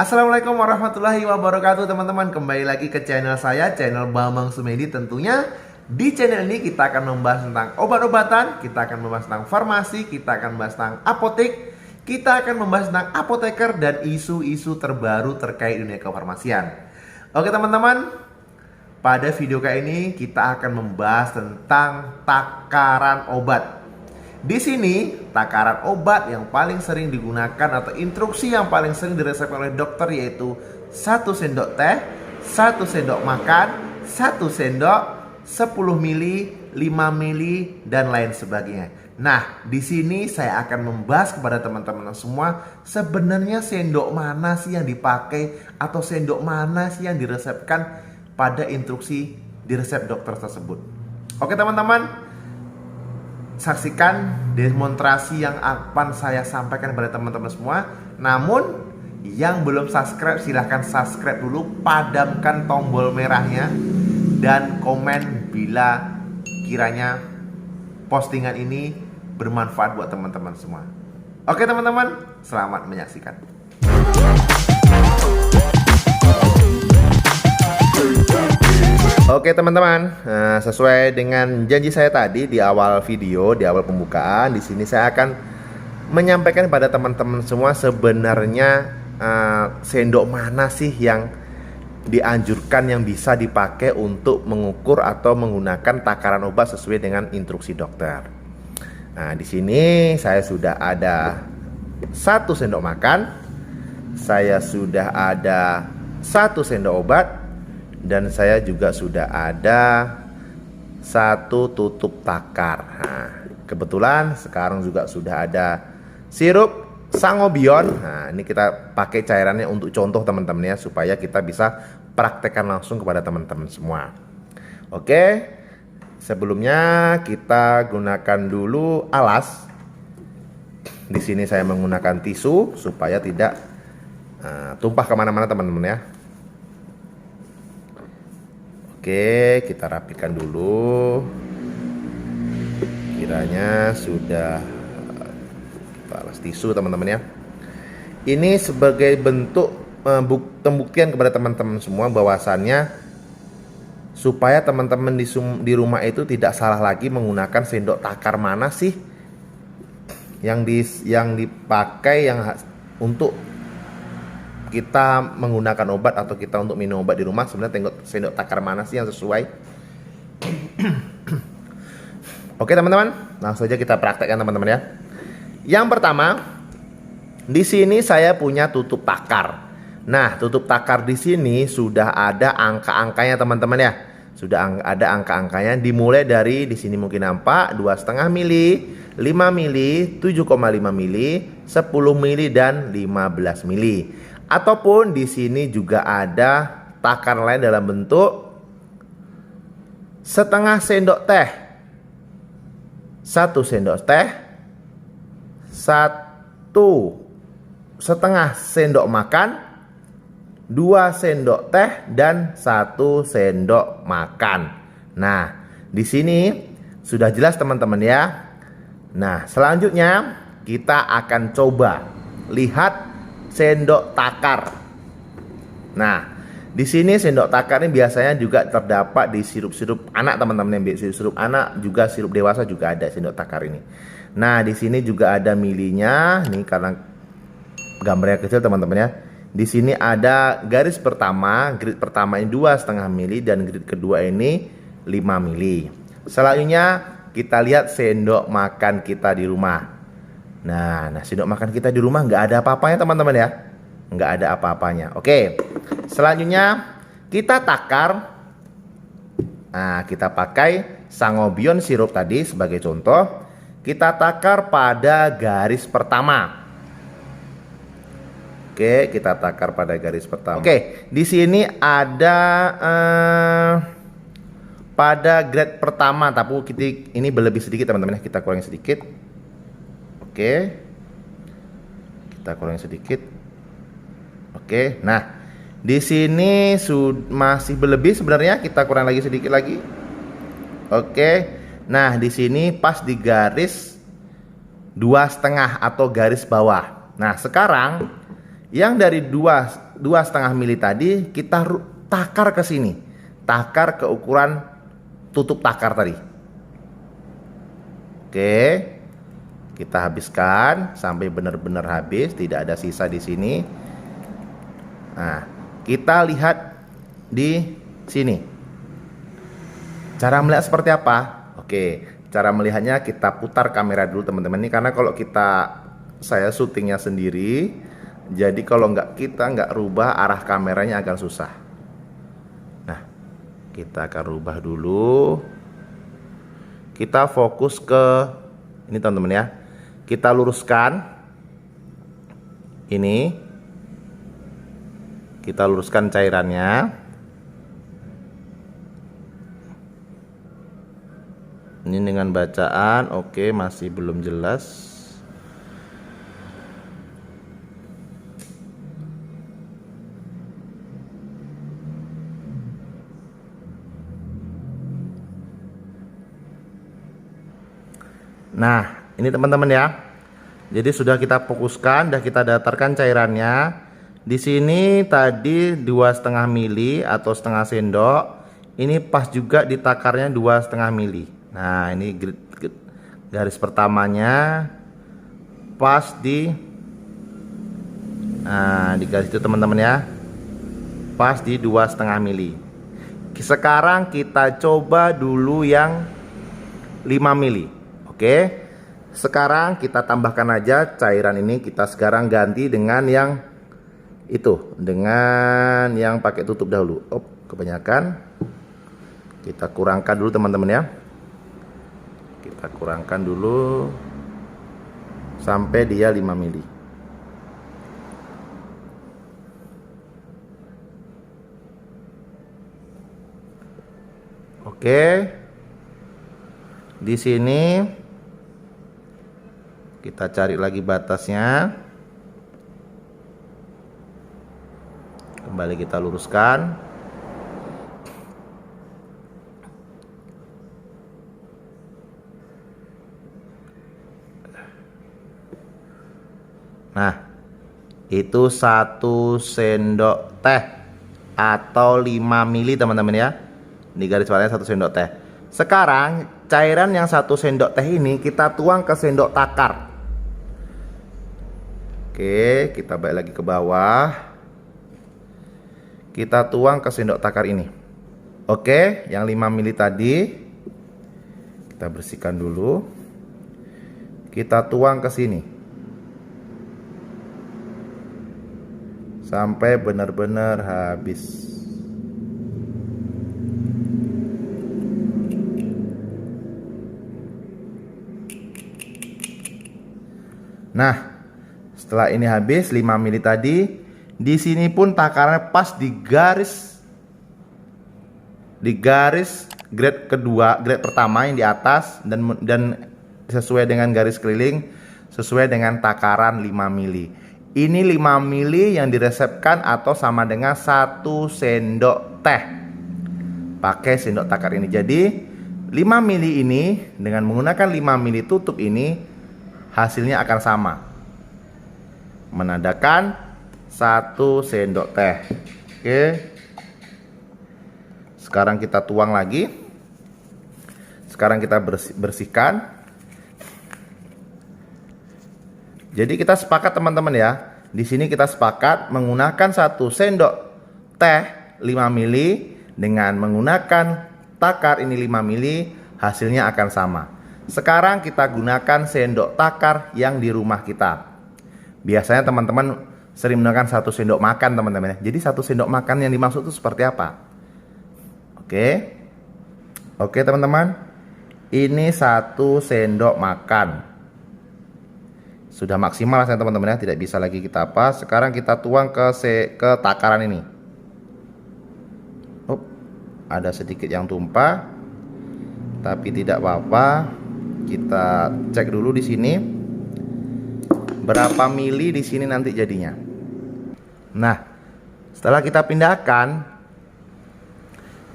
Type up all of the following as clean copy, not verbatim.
Assalamualaikum warahmatullahi wabarakatuh teman-teman. Kembali lagi ke channel saya, channel Bambang Sumedi. Tentunya di channel ini kita akan membahas tentang obat-obatan, kita akan membahas tentang farmasi, kita akan membahas tentang apotek, kita akan membahas tentang apoteker dan isu-isu terbaru terkait dunia kefarmasian. Oke teman-teman, pada video kali ini kita akan membahas tentang takaran obat. Di sini, takaran obat yang paling sering digunakan atau instruksi yang paling sering diresepkan oleh dokter yaitu 1 sendok teh, 1 sendok makan, 1 sendok, 10 mili, 5 mili, dan lain sebagainya. Nah, di sini saya akan membahas kepada teman-teman semua sebenarnya sendok mana sih yang dipakai atau sendok mana sih yang diresepkan pada instruksi di resep dokter tersebut. Oke teman-teman, saksikan demonstrasi yang akan saya sampaikan kepada teman-teman semua. Namun yang belum subscribe silahkan subscribe dulu, padamkan tombol merahnya, dan komen bila kiranya postingan ini bermanfaat buat teman-teman semua. Oke teman-teman, selamat menyaksikan. Oke teman-teman, sesuai dengan janji saya tadi di awal video, di awal pembukaan, di sini saya akan menyampaikan pada teman-teman semua sebenarnya sendok mana sih yang dianjurkan yang bisa dipakai untuk mengukur atau menggunakan takaran obat sesuai dengan instruksi dokter. Nah, di sini saya sudah ada 1 sendok makan, saya sudah ada 1 sendok obat, dan saya juga sudah ada 1 tutup takar. Nah, kebetulan sekarang juga sudah ada sirup Sangobion. Nah, ini kita pakai cairannya untuk contoh teman-teman ya, supaya kita bisa praktekkan langsung kepada teman-teman semua. Oke, sebelumnya kita gunakan dulu alas. Di sini saya menggunakan tisu supaya tidak tumpah kemana-mana teman-teman ya. Oke, kita rapikan dulu. Kiranya sudah kita alas tisu teman-teman ya. Ini sebagai bentuk pembuktian kepada teman-teman semua bahwasannya supaya teman-teman di rumah itu tidak salah lagi menggunakan sendok takar mana sih yang dipakai untuk kita menggunakan obat atau kita untuk minum obat di rumah. Sebenarnya sendok takar mana sih yang sesuai? Oke teman-teman, langsung saja kita praktekkan teman-teman ya. Yang pertama, di sini saya punya tutup takar. Nah, tutup takar di sini sudah ada angka-angkanya teman-teman ya. Sudah ada angka-angkanya, dimulai dari di sini mungkin nampak 2,5 mili, 5 mili, 7,5 mili, 10 mili, dan 15 mili. Ataupun di sini juga ada takar lain dalam bentuk setengah sendok teh, 1 sendok teh, 1,5 sendok makan, 2 sendok teh, dan 1 sendok makan. Nah, di sini sudah jelas teman-teman ya. Nah, selanjutnya kita akan coba lihat sendok takar. Nah, di sini sendok takar ini biasanya juga terdapat di sirup-sirup anak teman-teman yang sirup anak, juga sirup dewasa juga ada sendok takar ini. Nah, di sini juga ada milinya. Nih karena gambarnya kecil teman-teman ya. Di sini ada garis pertama, grid pertama ini 2,5 mili dan grid kedua ini 5 mili. Selanjutnya kita lihat sendok makan kita di rumah. Nah, sendok makan kita di rumah nggak ada apa-apanya teman-teman ya, nggak ada apa-apanya. Oke, selanjutnya kita takar. Nah, kita pakai Sangobion sirup tadi sebagai contoh. Kita takar pada garis pertama. Oke, kita takar pada garis pertama. Oke, di sini ada pada grade pertama, tapi ini berlebih sedikit teman-teman ya, kita kurangi sedikit. Oke, kita kurangi sedikit. Oke, nah di sini masih berlebih sebenarnya, kita kurang lagi sedikit lagi. Oke, nah di sini pas di garis 2,5 atau garis bawah. Nah sekarang Yang dari 2,5 mili tadi kita takar ke sini. Takar ke ukuran tutup takar tadi. Oke. Kita habiskan sampai benar-benar habis, tidak ada sisa di sini. Nah, kita lihat di sini. Cara melihat seperti apa? Oke, cara melihatnya kita putar kamera dulu teman-teman. Ini karena kalau saya syutingnya sendiri, jadi kalau kita nggak rubah arah kameranya akan susah. Nah, kita akan rubah dulu. Kita fokus ke ini teman-teman ya. Kita luruskan ini. Kita luruskan cairannya. Ini dengan bacaan, oke, masih belum jelas. Nah, ini teman-teman ya. Jadi sudah kita fokuskan, sudah kita datarkan cairannya. Di sini tadi 2,5 mili atau setengah sendok. Ini pas juga ditakarnya 2,5 mili. Nah, ini garis pertamanya pas di garis itu teman-teman ya. Pas di 2,5 mili. Sekarang kita coba dulu yang 5 mili. Oke, sekarang kita tambahkan aja cairan ini. Kita sekarang ganti dengan yang itu, dengan yang pakai tutup dahulu. Kebanyakan. Kita kurangkan dulu teman-teman ya. Kita kurangkan dulu sampai dia 5 mili. Oke. Di sini kita cari lagi batasnya. Kembali kita luruskan. Nah, itu 1 sendok teh atau 5 mili teman-teman ya. Di garis bawahnya 1 sendok teh. Sekarang cairan yang 1 sendok teh ini kita tuang ke sendok takar. Oke, kita balik lagi ke bawah. Kita tuang ke sendok takar ini. Oke, yang 5 mili tadi kita bersihkan dulu. Kita tuang ke sini sampai benar-benar habis. Nah, setelah ini habis 5 mili tadi, di sini pun takarannya pas di garis grade kedua, grade pertama yang di atas dan sesuai dengan garis keliling, sesuai dengan takaran 5 mili. Ini 5 mili yang diresepkan atau sama dengan 1 sendok teh. Pakai sendok takar ini. Jadi 5 mili ini dengan menggunakan 5 mili tutup ini hasilnya akan sama. Menandakan 1 sendok teh. Oke. Sekarang kita tuang lagi. Sekarang kita bersihkan. Jadi kita sepakat teman-teman ya. Di sini kita sepakat menggunakan 1 sendok teh 5 mili dengan menggunakan takar ini 5 mili, hasilnya akan sama. Sekarang kita gunakan sendok takar yang di rumah kita. Biasanya teman-teman sering menggunakan 1 sendok makan teman-teman ya. Jadi 1 sendok makan yang dimaksud itu seperti apa? Oke teman-teman. Ini 1 sendok makan. Sudah maksimal saya teman-teman ya, tidak bisa lagi kita apa. Sekarang kita tuang ke takaran ini. Ada sedikit yang tumpah. Tapi tidak apa-apa. Kita cek dulu di sini. Berapa mili di sini nanti jadinya. Nah, setelah kita pindahkan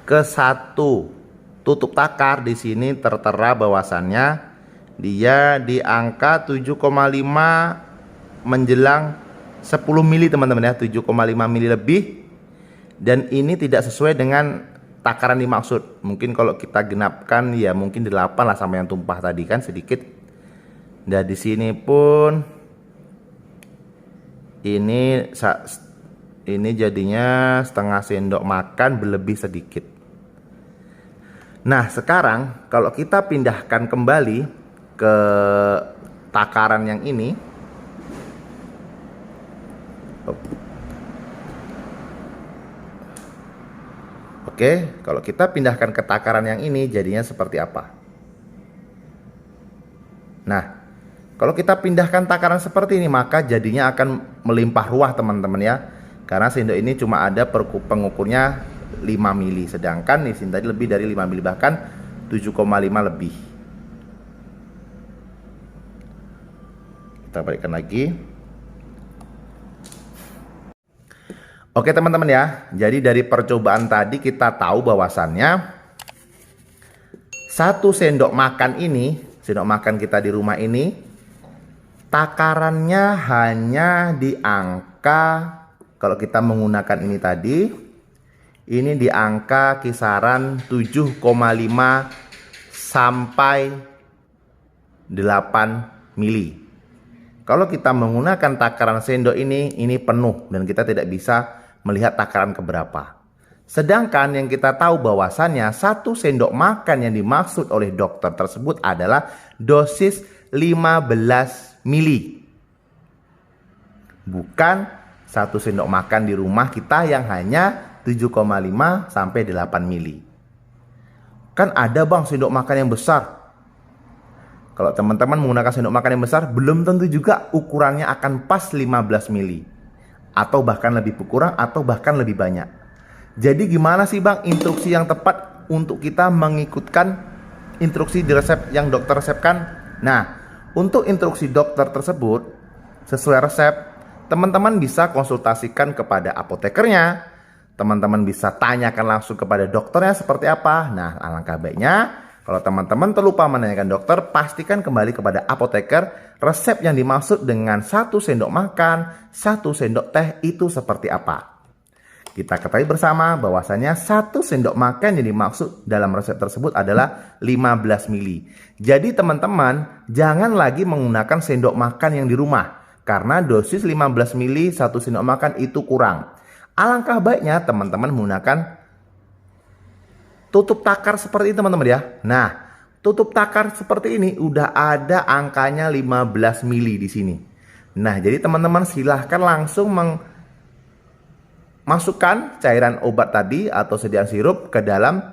ke 1 tutup takar, di sini tertera bahwasannya dia di angka 7,5 menjelang mili teman-teman ya, 7,5 mili lebih. Dan ini tidak sesuai dengan takaran dimaksud. Mungkin kalau kita genapkan ya mungkin 8 lah sama yang tumpah tadi kan sedikit. Dan di sini pun ini jadinya setengah sendok makan berlebih sedikit. Nah, sekarang kalau kita pindahkan kembali ke takaran yang ini. Oke, kalau kita pindahkan ke takaran yang ini jadinya seperti apa? Nah, kalau kita pindahkan takaran seperti ini maka jadinya akan melimpah ruah teman-teman ya. Karena sendok ini cuma ada pengukurnya 5 mili, sedangkan di sini tadi lebih dari 5 mili, bahkan 7,5 lebih. Kita balikkan lagi. Oke teman-teman ya, jadi dari percobaan tadi kita tahu bahwasannya 1 sendok makan ini, sendok makan kita di rumah ini, takarannya hanya di angka, kalau kita menggunakan ini tadi, ini di angka kisaran 7,5 sampai 8 mili. Kalau kita menggunakan takaran sendok ini penuh dan kita tidak bisa melihat takaran keberapa. Sedangkan yang kita tahu bahwasannya 1 sendok makan yang dimaksud oleh dokter tersebut adalah dosis 15 mili. Bukan 1 sendok makan di rumah kita yang hanya 7,5 sampai 8 mili. Kan ada bang sendok makan yang besar. Kalau teman-teman menggunakan sendok makan yang besar, belum tentu juga ukurannya akan pas 15 mili. Atau bahkan lebih kurang atau bahkan lebih banyak. Jadi gimana sih bang instruksi yang tepat untuk kita mengikutkan instruksi di resep yang dokter resepkan? Nah, untuk instruksi dokter tersebut sesuai resep, teman-teman bisa konsultasikan kepada apotekernya. Teman-teman bisa tanyakan langsung kepada dokternya seperti apa. Nah, alangkah baiknya kalau teman-teman terlupa menanyakan dokter, pastikan kembali kepada apoteker resep yang dimaksud dengan 1 sendok makan, 1 sendok teh itu seperti apa. Kita ketahui bersama bahwasanya 1 sendok makan yang dimaksud dalam resep tersebut adalah 15 mili. Jadi teman-teman jangan lagi menggunakan sendok makan yang di rumah. Karena dosis 15 mili 1 sendok makan itu kurang. Alangkah baiknya teman-teman menggunakan tutup takar seperti ini teman-teman ya. Nah, tutup takar seperti ini udah ada angkanya 15 mili di sini. Nah, jadi teman-teman silahkan langsung masukkan cairan obat tadi atau sediaan sirup ke dalam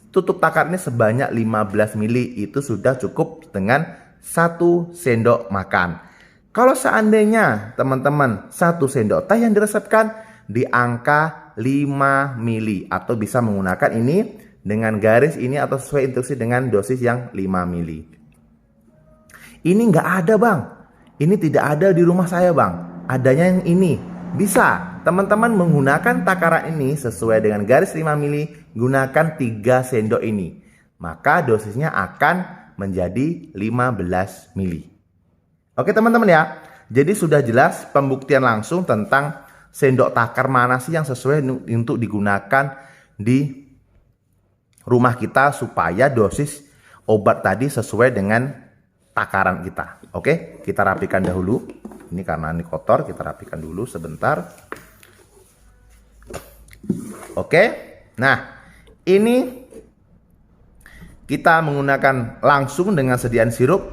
tutup takar ini sebanyak 15 mili. Itu sudah cukup dengan 1 sendok makan. Kalau seandainya teman-teman 1 sendok teh yang diresepkan di angka 5 mili atau bisa menggunakan ini dengan garis ini atau sesuai instruksi dengan dosis yang 5 mili. Ini nggak ada bang. Ini tidak ada di rumah saya bang. Adanya yang ini. Bisa teman-teman menggunakan takaran ini sesuai dengan garis 5 mili. Gunakan 3 sendok ini. Maka dosisnya akan menjadi 15 mili. Oke teman-teman ya. Jadi sudah jelas pembuktian langsung tentang sendok takar mana sih yang sesuai untuk digunakan di rumah kita supaya dosis obat tadi sesuai dengan takaran kita. Oke, kita rapikan dahulu. Ini karena ini kotor, kita rapikan dulu sebentar. Oke, nah ini kita menggunakan langsung dengan sediaan sirup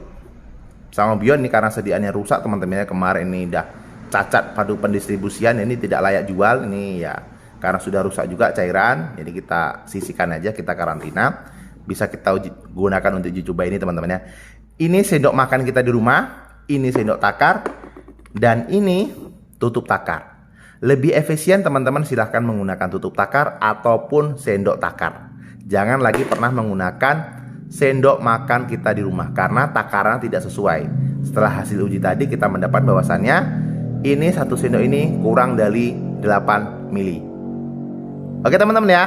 sama Bion. Ini karena sediaannya rusak teman-teman ya, kemarin ini udah cacat padu pendistribusian, ini tidak layak jual. Ini ya karena sudah rusak juga cairan, jadi kita sisihkan aja, kita karantina. Bisa kita gunakan untuk uji coba ini teman-teman ya. Ini sendok makan kita di rumah, ini sendok takar, dan ini tutup takar. Lebih efisien teman-teman silahkan menggunakan tutup takar ataupun sendok takar. Jangan lagi pernah menggunakan sendok makan kita di rumah karena takaran tidak sesuai. Setelah hasil uji tadi kita mendapat bahwasannya ini 1 sendok ini kurang dari 8 mili. Oke teman-teman ya,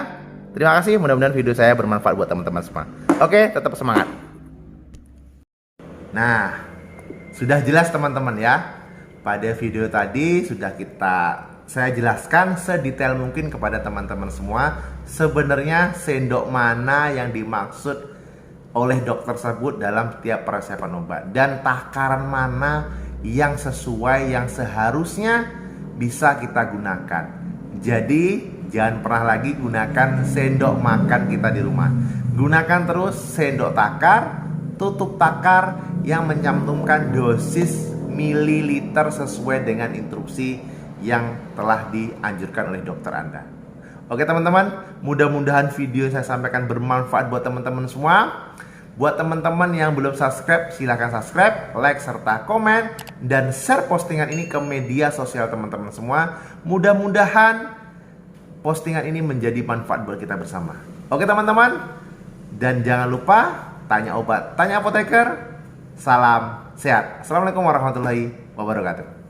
terima kasih, mudah-mudahan video saya bermanfaat buat teman-teman semua. Oke, tetap semangat. Nah, sudah jelas teman-teman ya, pada video tadi sudah saya jelaskan sedetail mungkin kepada teman-teman semua sebenarnya sendok mana yang dimaksud oleh dokter tersebut dalam setiap peresepan obat dan takaran mana yang sesuai yang seharusnya bisa kita gunakan. Jadi jangan pernah lagi gunakan sendok makan kita di rumah. Gunakan terus sendok takar, tutup takar yang mencantumkan dosis mililiter sesuai dengan instruksi yang telah dianjurkan oleh dokter Anda. Oke teman-teman, mudah-mudahan video yang saya sampaikan bermanfaat buat teman-teman semua. Buat teman-teman yang belum subscribe, silahkan subscribe, like, serta komen dan share postingan ini ke media sosial teman-teman semua. Mudah-mudahan postingan ini menjadi manfaat buat kita bersama. Oke teman-teman, dan jangan lupa tanya obat, tanya apoteker. Salam sehat. Assalamualaikum warahmatullahi wabarakatuh.